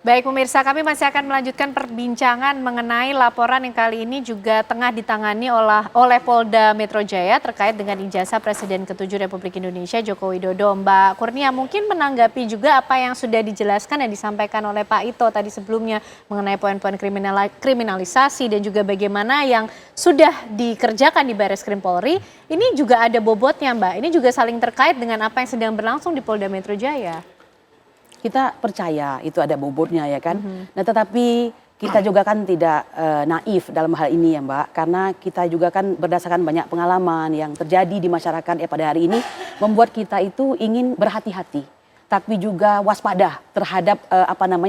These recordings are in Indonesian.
Baik pemirsa, kami masih akan melanjutkan perbincangan mengenai laporan yang kali ini juga tengah ditangani oleh Polda Metro Jaya terkait dengan ijazah Presiden ke-7 Republik Indonesia Joko Widodo. Mbak Kurnia mungkin menanggapi juga apa yang sudah dijelaskan dan disampaikan oleh Pak Ito tadi sebelumnya mengenai poin-poin kriminalisasi dan juga bagaimana yang sudah dikerjakan di Barreskrim Polri. Ini juga ada bobotnya Mbak, ini juga saling terkait dengan apa yang sedang berlangsung di Polda Metro Jaya. Kita percaya itu ada bobotnya ya kan. Nah tetapi kita juga kan tidak naif dalam hal ini ya Mbak. Karena kita juga kan berdasarkan banyak pengalaman yang terjadi di masyarakat pada hari ini. Membuat kita itu ingin berhati-hati. Tapi juga waspada terhadap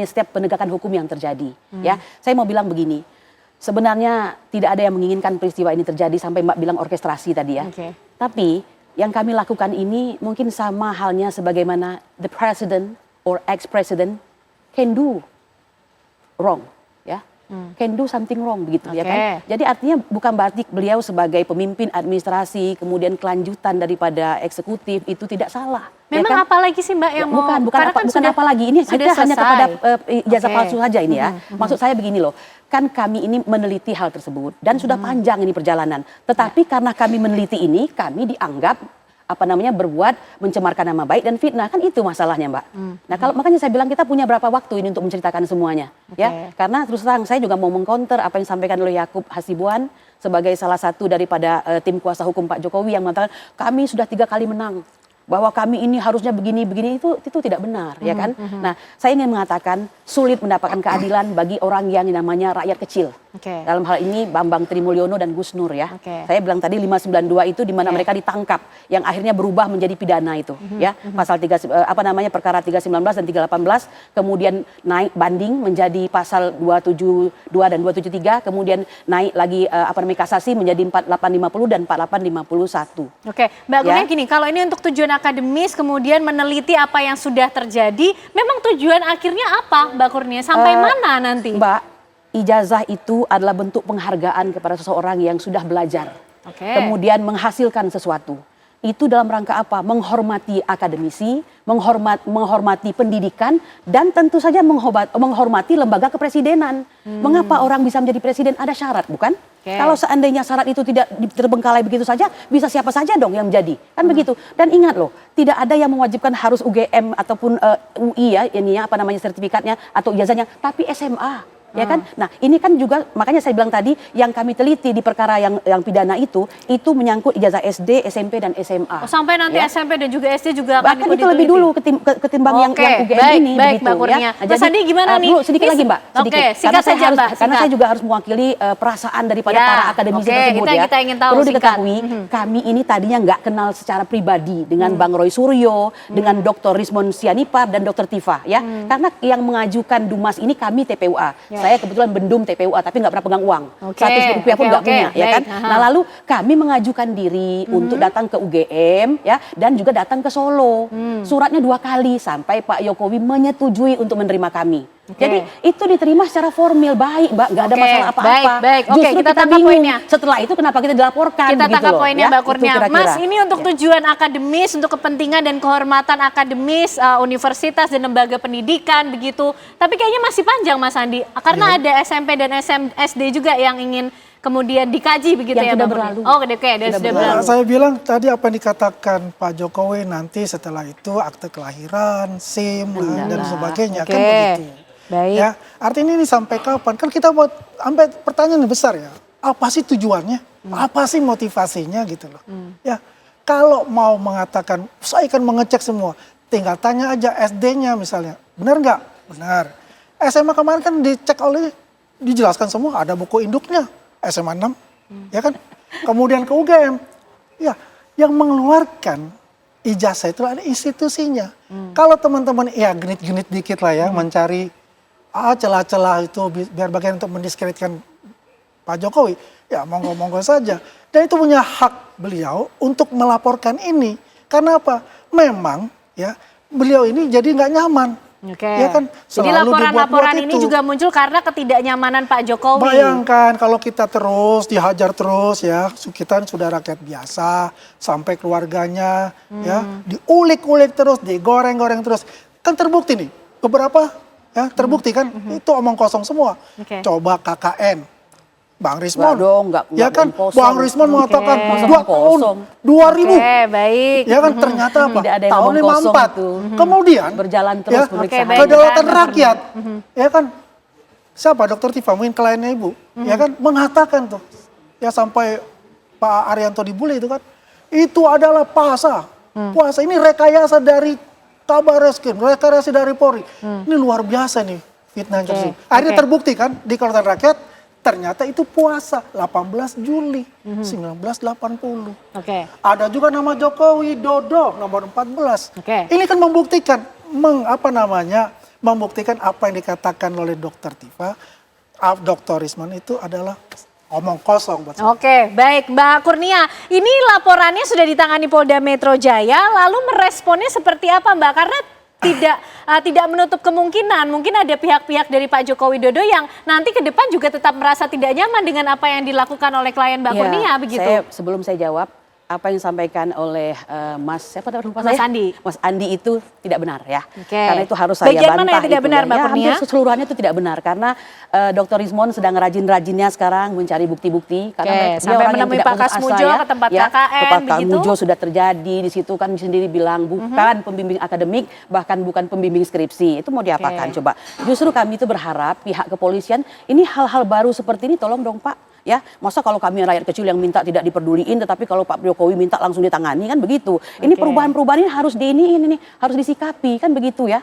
setiap penegakan hukum yang terjadi. Ya, saya mau bilang begini. Sebenarnya tidak ada yang menginginkan peristiwa ini terjadi sampai Mbak bilang orkestrasi tadi ya. Tapi yang kami lakukan ini mungkin sama halnya sebagaimana the president or ex-president can do wrong, ya, can do something wrong begitu ya kan. Jadi artinya bukan berarti beliau sebagai pemimpin administrasi kemudian kelanjutan daripada eksekutif itu tidak salah. Memang ya kan? apa lagi sih Mbak yang mau? Bukan apa lagi ini kita hanya kepada ijazah palsu saja ini ya. Maksud saya begini loh, kan kami ini meneliti hal tersebut dan sudah panjang ini perjalanan. Tetapi karena kami meneliti ini, kami dianggap berbuat mencemarkan nama baik dan fitnah, kan itu masalahnya Mbak. Nah makanya saya bilang kita punya berapa waktu ini untuk menceritakan semuanya, ya. Karena terus terang saya juga mau mengcounter apa yang disampaikan oleh Yakub Hasibuan sebagai salah satu daripada tim kuasa hukum Pak Jokowi yang mengatakan kami sudah 3 kali menang. Bahwa kami ini harusnya begini-begini itu tidak benar, ya kan? Nah, saya ingin mengatakan sulit mendapatkan keadilan bagi orang yang namanya rakyat kecil. Dalam hal ini Bambang Trimulyono dan Gus Nur ya. Saya bilang tadi 592 itu di mana mereka ditangkap yang akhirnya berubah menjadi pidana itu, ya. Pasal perkara 319 dan 318 kemudian naik banding menjadi pasal 272 dan 273, kemudian naik lagi kasasi menjadi 4850 dan 4851. Mbak Kurnia gini, kalau ini untuk tujuan akademis kemudian meneliti apa yang sudah terjadi, memang tujuan akhirnya apa Mbak Kurnia? Sampai mana nanti? Mbak, ijazah itu adalah bentuk penghargaan kepada seseorang yang sudah belajar. Kemudian menghasilkan sesuatu. Itu dalam rangka apa? Menghormati akademisi, menghormati pendidikan, dan tentu saja menghormati lembaga kepresidenan. Mengapa orang bisa menjadi presiden? Ada syarat, bukan? Kalau seandainya syarat itu tidak terbengkalai begitu saja, bisa siapa saja dong yang menjadi. Kan begitu. Dan ingat loh, tidak ada yang mewajibkan harus UGM ataupun UI ya, sertifikatnya atau ijazahnya, tapi SMA. Ya kan? Nah ini kan juga makanya saya bilang tadi yang kami teliti di perkara yang pidana itu menyangkut ijazah SD, SMP dan SMA. Sampai nanti ya? SMP dan juga SD juga akan bahkan itu lebih dulu ketimbang yang UGM ini. Baik Mbak Kurnia. Mas Andi gimana nih? Sedikit lagi Mbak. Singkat saja Mbak. Karena saya juga harus mewakili perasaan daripada para akademisi tersebut ya. Kita ingin tahu. Perlu diketahui kami ini tadinya nggak kenal secara pribadi dengan Bang Roy Suryo, dengan Dr. Rismon Sianipar dan Dr. Tifa ya. Karena yang mengajukan Dumas ini kami TPUA. Saya kebetulan bendum TPUA tapi nggak pernah pegang uang. 100 rupiah pun nggak punya, ya kan? Nah lalu kami mengajukan diri untuk datang ke UGM ya dan juga datang ke Solo. Suratnya 2 kali sampai Pak Jokowi menyetujui untuk menerima kami. Jadi itu diterima secara formal baik, Mbak, nggak ada masalah apa-apa. Justru kita tangkap poinnya. Setelah itu kenapa kita dilaporkan? Kita tangkap poinnya, Mbak Kurnia. Mas, ini untuk ya. tujuan akademis, untuk kepentingan dan kehormatan akademis, universitas dan lembaga pendidikan begitu. Tapi kayaknya masih panjang, Mas Andi, karena ada SMP dan SD juga yang ingin kemudian dikaji begitu yang ya, sudah Mbak berlalu. Sudah berlalu. Saya bilang tadi apa yang dikatakan Pak Jokowi nanti setelah itu akte kelahiran, SIM dan sebagainya kan begitu. Ya, artinya ini sampai kapan? Kan kita buat sampai pertanyaan besar ya. Apa sih tujuannya? Apa sih motivasinya gitu loh. Ya, kalau mau mengatakan saya akan mengecek semua, tinggal tanya aja SD-nya misalnya. Benar nggak? Benar. SMA kemarin kan dijelaskan semua, ada buku induknya. SMA 6, ya kan? Kemudian ke UGM. Ya, yang mengeluarkan ijazah itu ada institusinya. Kalau teman-teman ya genit-genit dikit lah ya mencari celah-celah itu biar bagian untuk mendiskreditkan Pak Jokowi, ya monggo-monggo saja. Dan itu punya hak beliau untuk melaporkan ini. Karena apa? Memang ya beliau ini jadi nggak nyaman. Ya kan? Jadi laporan-laporan ini juga muncul karena ketidaknyamanan Pak Jokowi. Bayangkan kalau kita terus dihajar terus ya, kita sudah rakyat biasa sampai keluarganya ya diulik-ulik terus, digoreng-goreng terus. Kan terbukti nih beberapa Ya, terbukti kan? Itu omong kosong semua. Coba KKN. Bang Rismon, ya kan, Bang Rismon mengatakan 2 tahun 2000, baik. Ya kan, ternyata apa? Tidak ada yang tahun 54, kemudian berjalan terus pemeriksaan. kedaulatan rakyat, ya kan, siapa Dokter Tifa, mungkin kliennya Ibu, ya kan, mengatakan tuh, ya sampai Pak Arianto dibully itu kan, itu adalah puasa ini rekayasa dari Kabar Reskrim, rekayasa dari Polri, ini luar biasa nih fitnah yang terjadi. Akhirnya terbukti kan di kedaulatan rakyat. Ternyata itu puasa 18 Juli 1980. Ada juga nama Joko Widodo nomor 14. Ini kan membuktikan membuktikan apa yang dikatakan oleh Dokter Tifa, Dr. Rismon itu adalah omong kosong buat saya. Baik Mbak Kurnia, ini laporannya sudah ditangani Polda Metro Jaya, lalu meresponnya seperti apa Mbak? Karena tidak menutup kemungkinan mungkin ada pihak-pihak dari Pak Joko Widodo yang nanti ke depan juga tetap merasa tidak nyaman dengan apa yang dilakukan oleh klien Mbak Kurnia begitu. Sebelum saya jawab, apa yang disampaikan oleh Mas Andi. Mas Andi itu tidak benar ya. Karena itu harus saya Bagian bantah. mana yang tidak benar Mbak Kurnia? Hampir keseluruhannya itu tidak benar karena Dr. Rismon sedang rajin-rajinnya sekarang mencari bukti-bukti karena sampai menemui Pak Kasmujo ke tempat KKN Pak Kasmujo sudah terjadi di situ kan sendiri bilang bukan pembimbing akademik bahkan bukan pembimbing skripsi. Itu mau diapakan coba? Justru kami itu berharap pihak kepolisian ini hal-hal baru seperti ini tolong dong Pak. Ya, masa kalau kami rakyat kecil yang minta tidak diperduliin, tetapi kalau Pak Jokowi minta langsung ditangani kan begitu. Ini perubahan-perubahan ini harus harus disikapi kan begitu ya.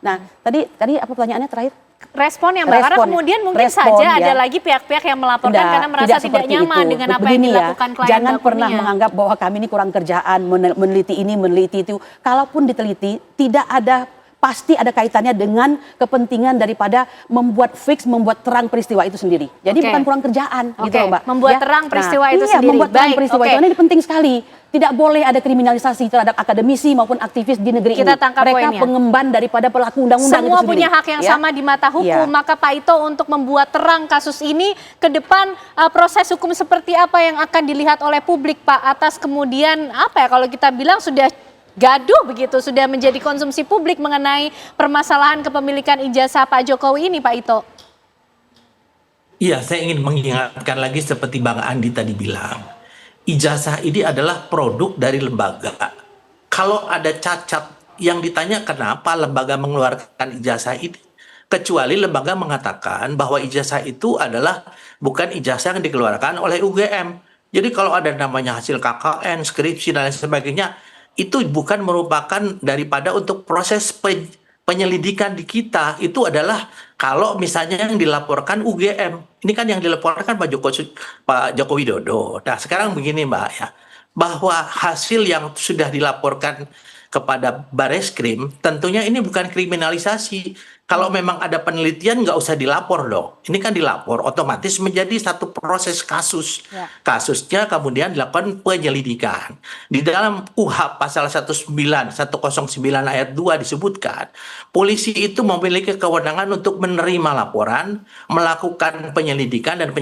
Nah, tadi apa pertanyaannya terakhir? Respon yang Mbak, karena kemudian mungkin saja ada lagi pihak-pihak yang melaporkan karena merasa tidak nyaman dengan apa yang dilakukan klien. Jangan pernah menganggap bahwa kami ini kurang kerjaan, meneliti ini, meneliti itu. Kalaupun diteliti, tidak ada pasti ada kaitannya dengan kepentingan daripada membuat terang peristiwa itu sendiri. Jadi bukan kurang kerjaan gitu loh Mbak. Membuat terang peristiwa itu sendiri. Membuat terang peristiwa itu ini penting sekali. Tidak boleh ada kriminalisasi terhadap akademisi maupun aktivis di negeri ini. Mereka pengemban daripada pelaku undang-undang itu sendiri. Semua punya hak yang sama di mata hukum. Maka Pak Ito untuk membuat terang kasus ini ke depan proses hukum seperti apa yang akan dilihat oleh publik Pak atas kemudian kalau kita bilang sudah gaduh begitu, sudah menjadi konsumsi publik mengenai permasalahan kepemilikan ijazah Pak Jokowi ini Pak Ito. Iya, saya ingin mengingatkan lagi seperti Bang Andi tadi bilang, ijazah ini adalah produk dari lembaga. Kalau ada cacat yang ditanya kenapa lembaga mengeluarkan ijazah ini, kecuali lembaga mengatakan bahwa ijazah itu adalah bukan ijazah yang dikeluarkan oleh UGM. Jadi kalau ada namanya hasil KKN, skripsi dan lain sebagainya, itu bukan merupakan daripada untuk proses penyelidikan di kita. Itu adalah kalau misalnya yang dilaporkan UGM. Ini kan yang dilaporkan Pak Joko Widodo. Nah sekarang begini Mbak ya, bahwa hasil yang sudah dilaporkan kepada Bareskrim tentunya ini bukan kriminalisasi. Kalau memang ada penelitian nggak usah dilapor dong. Ini kan dilapor otomatis menjadi satu proses kasus. Kasusnya kemudian dilakukan penyelidikan. Di dalam KUHP pasal 109 ayat 2 disebutkan polisi itu memiliki kewenangan untuk menerima laporan, melakukan penyelidikan dan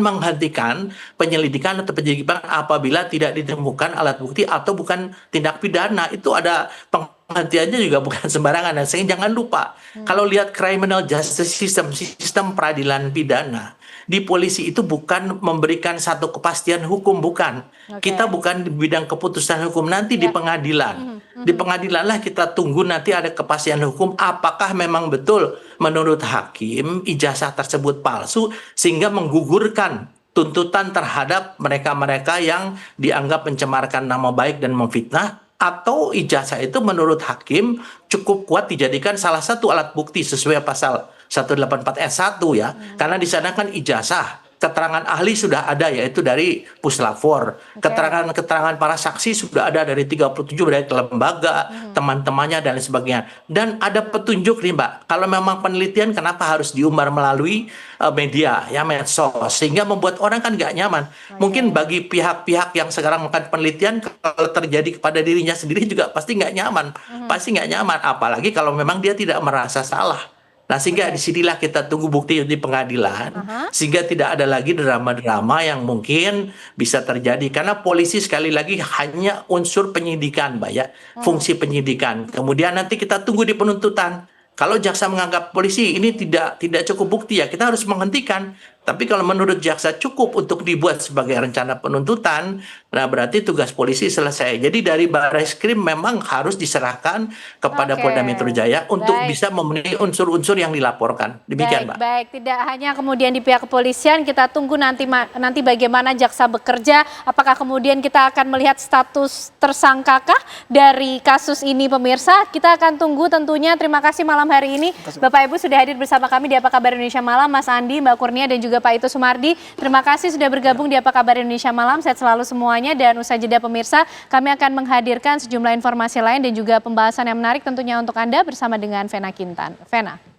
menghentikan penyelidikan atau penyelidikan apabila tidak ditemukan alat bukti atau bukan tindak pidana. Itu ada penghentiannya juga bukan sembarangan. Dan sehingga jangan lupa, kalau lihat criminal justice system, sistem peradilan pidana, di polisi itu bukan memberikan satu kepastian hukum, bukan. Kita bukan di bidang keputusan hukum, nanti di pengadilan. Di pengadilan lah kita tunggu nanti ada kepastian hukum, apakah memang betul menurut hakim ijazah tersebut palsu, sehingga menggugurkan tuntutan terhadap mereka-mereka yang dianggap mencemarkan nama baik dan memfitnah, atau ijazah itu menurut hakim cukup kuat dijadikan salah satu alat bukti sesuai pasal 184 ayat 1 ya. Karena di sana kan ijazah, keterangan ahli sudah ada yaitu dari Puslapfor. Keterangan para saksi sudah ada dari 37 dari lembaga, teman-temannya dan sebagainya. Dan ada petunjuk nih Mbak, kalau memang penelitian kenapa harus diumbar melalui media ya, medsos, sehingga membuat orang kan nggak nyaman. Mungkin bagi pihak-pihak yang sekarang melakukan penelitian, kalau terjadi kepada dirinya sendiri juga pasti nggak nyaman. Pasti nggak nyaman, apalagi kalau memang dia tidak merasa salah. Nah sehingga disinilah kita tunggu bukti di pengadilan, sehingga tidak ada lagi drama-drama yang mungkin bisa terjadi. Karena polisi sekali lagi hanya unsur penyidikan Mbak ya, fungsi penyidikan. Kemudian nanti kita tunggu di penuntutan. Kalau jaksa menganggap polisi ini tidak cukup bukti, ya kita harus menghentikan. Tapi kalau menurut jaksa cukup untuk dibuat sebagai rencana penuntutan, nah berarti tugas polisi selesai. Jadi dari Barreskrim memang harus diserahkan kepada Polda Metro Jaya untuk bisa memenuhi unsur-unsur yang dilaporkan. Demikian, Mbak. Baik, tidak hanya kemudian di pihak kepolisian, kita tunggu nanti bagaimana jaksa bekerja. Apakah kemudian kita akan melihat status tersangkakah dari kasus ini, pemirsa? Kita akan tunggu tentunya. Terima kasih malam hari ini Bapak Ibu sudah hadir bersama kami di Apa Kabar Indonesia Malam, Mas Andi, Mbak Kurnia, dan juga Pak Ito Sumardi. Terima kasih sudah bergabung di Apa Kabar Indonesia Malam. Sehat selalu semuanya, dan usai jeda pemirsa, kami akan menghadirkan sejumlah informasi lain dan juga pembahasan yang menarik tentunya untuk Anda bersama dengan Vena Kintan. Vena.